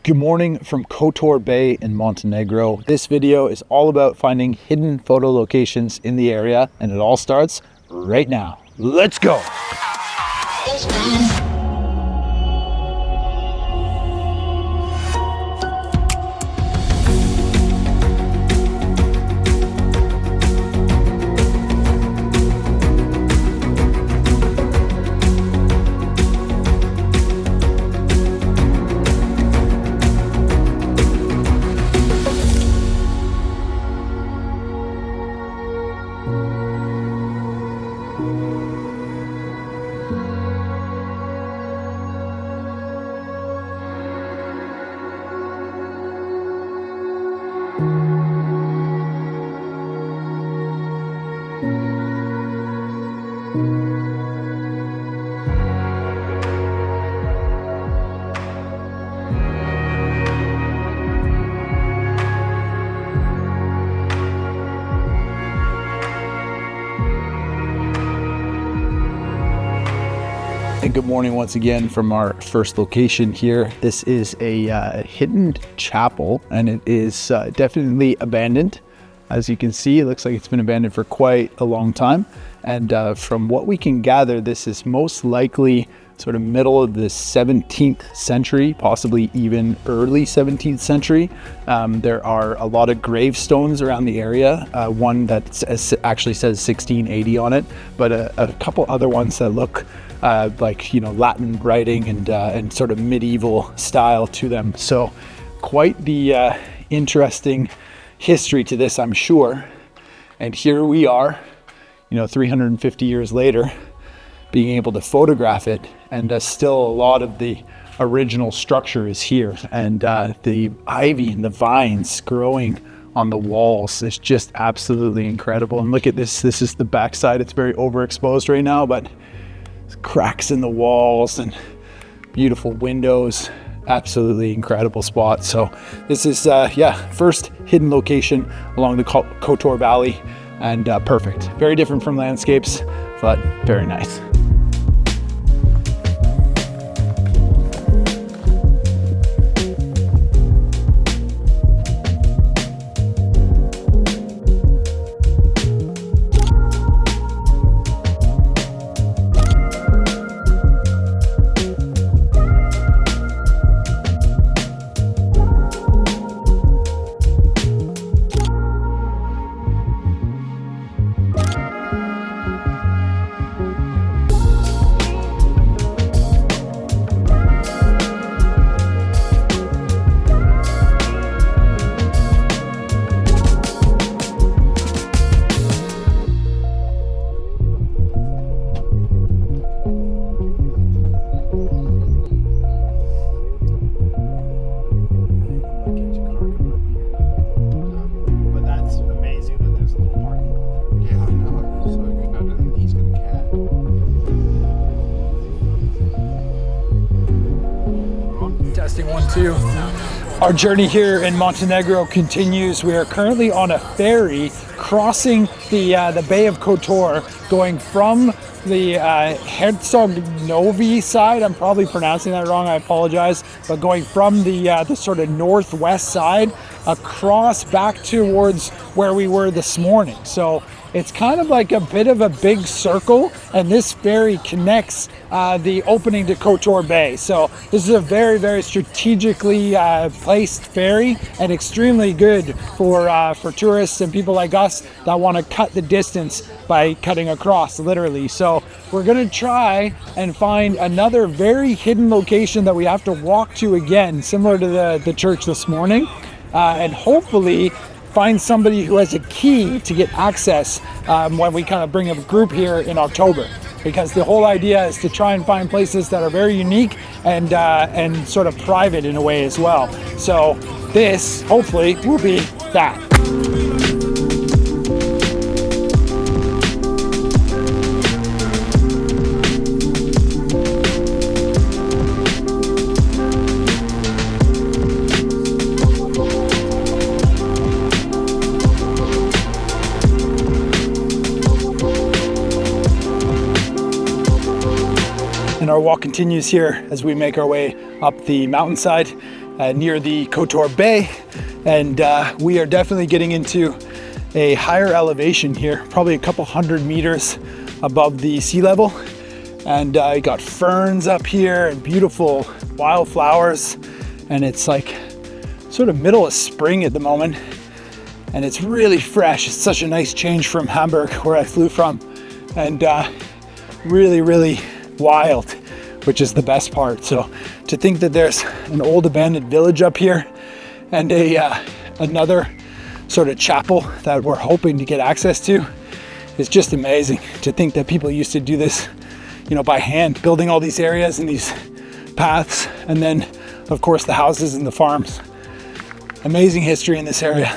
Good morning from Kotor Bay in Montenegro. This video is all about finding hidden photo locations in the area, and it all starts right now. Let's go! And good morning once again from our first location here. This is a hidden chapel, and it is definitely abandoned. As you can see, it looks like it's been abandoned for quite a long time. And from what we can gather, this is most likely sort of middle of the 17th century, possibly even early 17th century. There are a lot of gravestones around the area. One that actually says 1680 on it, but a couple other ones that look like, Latin writing and sort of medieval style to them. So quite the interesting history to this, I'm sure. And here we are, 350 years later, being able to photograph it, and still a lot of the original structure is here, and the ivy and the vines growing on the walls is just absolutely incredible. And look at this is the backside. It's very overexposed right now, but cracks in the walls and beautiful windows. Absolutely incredible spot. So this is first hidden location along the Kotor Valley, and perfect. Very different from landscapes, but very nice. Testing 1, 2. Our journey here in Montenegro continues. We are currently on a ferry crossing the Bay of Kotor, going from the Herzegovina side. I'm probably pronouncing that wrong, I apologize, but going from the sort of northwest side across back towards where we were this morning. So it's kind of like a bit of a big circle, and this ferry connects the opening to Kotor Bay. So this is a very, very strategically placed ferry, and extremely good for tourists and people like us that want to cut the distance by cutting across, literally. So we're gonna try and find another very hidden location that we have to walk to again, similar to the church this morning, and hopefully find somebody who has a key to get access when we kind of bring a group here in October. Because the whole idea is to try and find places that are very unique and sort of private in a way as well. So this, hopefully, will be that. And our walk continues here as we make our way up the mountainside near the Kotor Bay, and we are definitely getting into a higher elevation here, probably a couple hundred meters above the sea level. And you got ferns up here and beautiful wildflowers, and it's like sort of middle of spring at the moment, and it's really fresh. It's such a nice change from Hamburg, where I flew from, and really wild, which is the best part. So to think that there's an old abandoned village up here and another sort of chapel that we're hoping to get access to is just amazing. To think that people used to do this, you know, by hand, building all these areas and these paths, and then of course the houses and the farms. Amazing history in this area,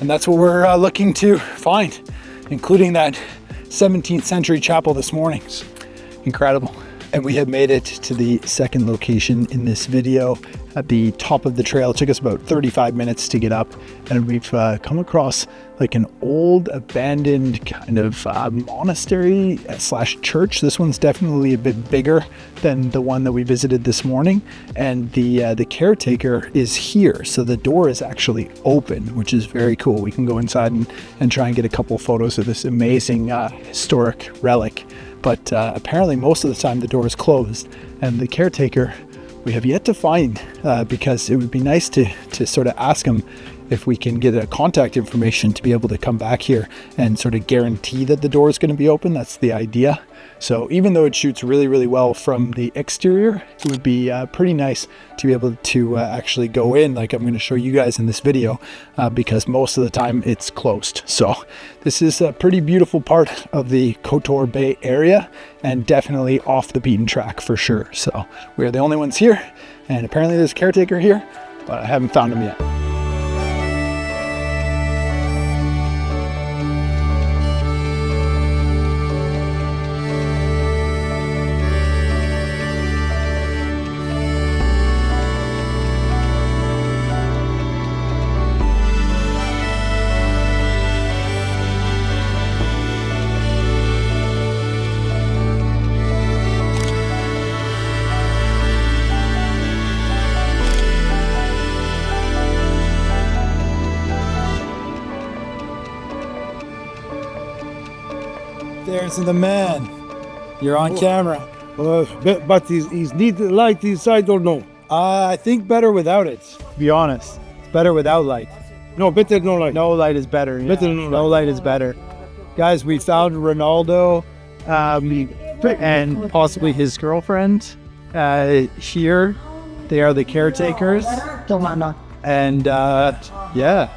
and that's what we're looking to find, including that 17th century chapel this morning. Incredible. And we have made it to the second location in this video at the top of the trail. It took us about 35 minutes to get up, and we've come across like an old abandoned kind of monastery / church. This one's definitely a bit bigger than the one that we visited this morning, and the caretaker is here, so the door is actually open, which is very cool. We can go inside and try and get a couple photos of this amazing historic relic. But apparently most of the time the door is closed, and the caretaker we have yet to find, because it would be nice to sort of ask him if we can get a contact information to be able to come back here and sort of guarantee that the door is going to be open. That's the idea. So even though it shoots really well from the exterior, it would be pretty nice to be able to actually go in, like I'm going to show you guys in this video, because most of the time it's closed. So this is a pretty beautiful part of the Kotor Bay area, and definitely off the beaten track for sure. So we are the only ones here, and apparently there's a caretaker here, but I haven't found him yet. There's the man. You're on camera. But he's need the light inside or no? I think better without it, to be honest. It's better without light. No, better no light. No light is better. Yeah. Better no light. No light is better. Guys, we found Ronaldo and possibly his girlfriend here. They are the caretakers. And yeah.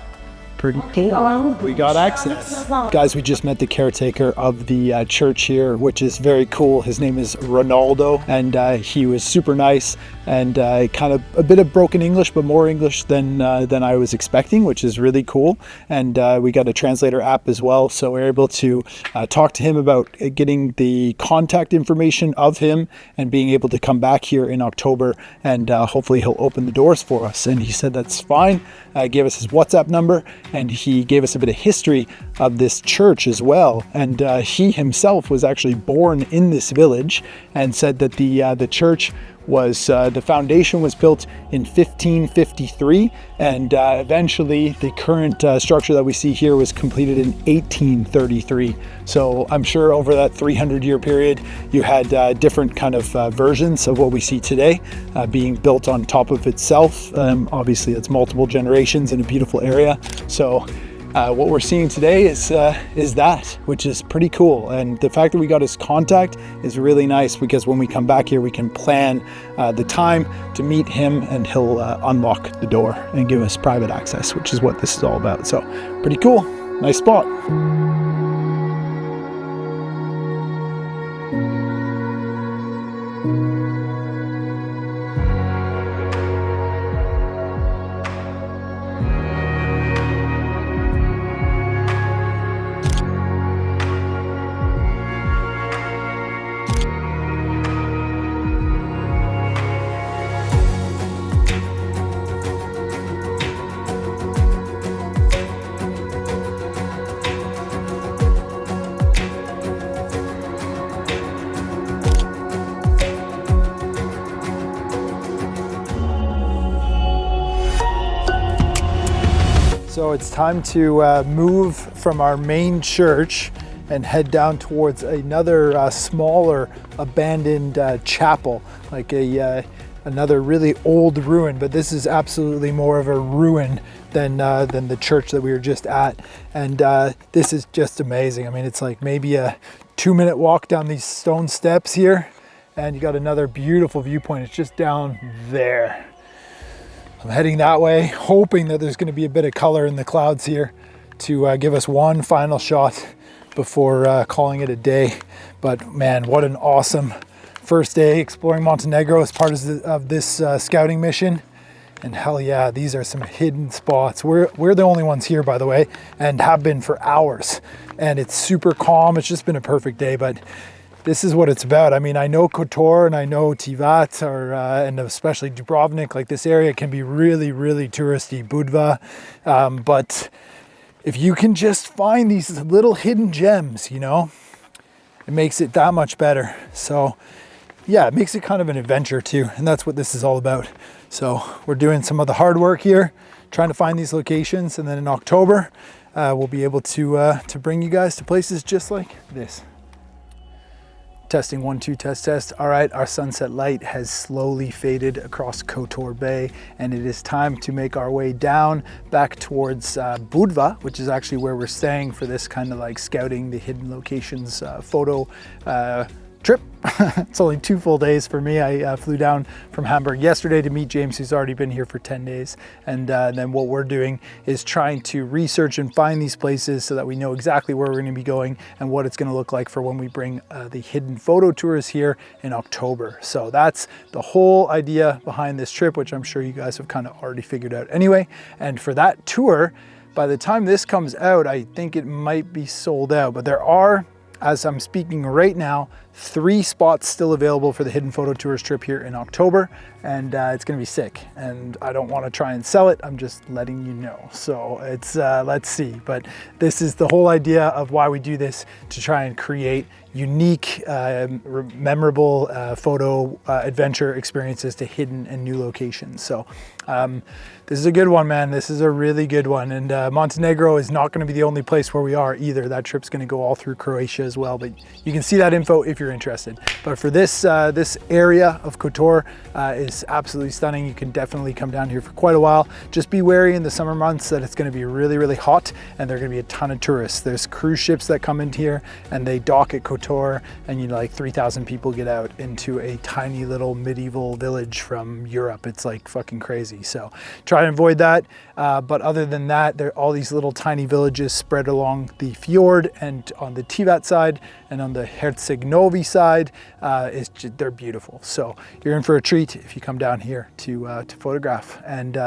We got access. Guys, we just met the caretaker of the church here, which is very cool. His name is Ronaldo, and he was super nice, and kind of a bit of broken English, but more English than I was expecting, which is really cool. And we got a translator app as well, so we're able to talk to him about getting the contact information of him and being able to come back here in October, and hopefully he'll open the doors for us. And he said that's fine. Gave us his WhatsApp number, and he gave us a bit of history of this church as well. And he himself was actually born in this village, and said that the church was the foundation was built in 1553, and eventually the current structure that we see here was completed in 1833. So I'm sure over that 300-year period you had different kind of versions of what we see today being built on top of itself. Obviously it's multiple generations in a beautiful area. So what we're seeing today is that, which is pretty cool. And the fact that we got his contact is really nice, because when we come back here, we can plan the time to meet him, and he'll unlock the door and give us private access, which is what this is all about. So pretty cool. Nice spot. So it's time to move from our main church and head down towards another smaller abandoned chapel, like another really old ruin, but this is absolutely more of a ruin than the church that we were just at. And this is just amazing. I mean, it's like maybe a 2-minute walk down these stone steps here, and you got another beautiful viewpoint. It's just down there. I'm heading that way, hoping that there's going to be a bit of color in the clouds here to give us one final shot before calling it a day. But man, what an awesome first day exploring Montenegro as part of this scouting mission. And hell yeah, these are some hidden spots. We're the only ones here, by the way, and have been for hours. And it's super calm. It's just been a perfect day, but this is what it's about. I mean, I know Kotor and I know Tivat, and especially Dubrovnik. Like, this area can be really, really touristy, Budva. But if you can just find these little hidden gems, you know, it makes it that much better. So yeah, it makes it kind of an adventure too. And that's what this is all about. So we're doing some of the hard work here, trying to find these locations. And then in October, we'll be able to bring you guys to places just like this. Testing 1, 2, test. All right, our sunset light has slowly faded across Kotor Bay, and it is time to make our way down back towards Budva, which is actually where we're staying for this kind of like scouting the hidden locations photo trip. It's only 2 full days for me. I flew down from Hamburg yesterday to meet James, who's already been here for 10 days. And then what we're doing is trying to research and find these places so that we know exactly where we're going to be going and what it's going to look like for when we bring the hidden photo tours here in October. So that's the whole idea behind this trip, which I'm sure you guys have kind of already figured out anyway. And for that tour, by the time this comes out, I think it might be sold out, but there are, as I'm speaking right now, 3 spots still available for the Hidden Photo Tours trip here in October, and it's gonna be sick. And I don't wanna try and sell it, I'm just letting you know. So it's, let's see. But this is the whole idea of why we do this, to try and create unique, memorable photo adventure experiences to hidden and new locations. So this is a good one, man. This is a really good one. And Montenegro is not gonna be the only place where we are either. That trip's gonna go all through Croatia as well, but you can see that info if you're interested. But for this, this area of Kotor is absolutely stunning. You can definitely come down here for quite a while. Just be wary in the summer months that it's gonna be really, really hot, and there are gonna be a ton of tourists. There's cruise ships that come into here and they dock at Kotor, and you know, like 3,000 people get out into a tiny little medieval village from Europe. It's like fucking crazy. So try and avoid that. But other than that, there are all these little tiny villages spread along the fjord, and on the Tivat side and on the Herceg-Novi side, they're beautiful. So you're in for a treat if you come down here to photograph, and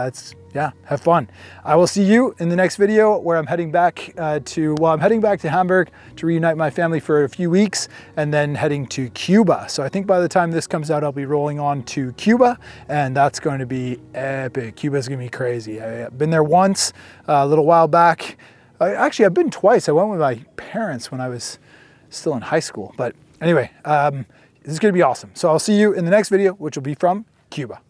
yeah, have fun. I will see you in the next video, where I'm heading back I'm heading back to Hamburg to reunite my family for a few weeks, and then heading to Cuba. So I think by the time this comes out, I'll be rolling on to Cuba, and that's going to be epic. Cuba's gonna be crazy. I've been there once a little while back. Actually, I've been twice. I went with my parents when I was still in high school. But anyway, this is gonna be awesome. So I'll see you in the next video, which will be from Cuba.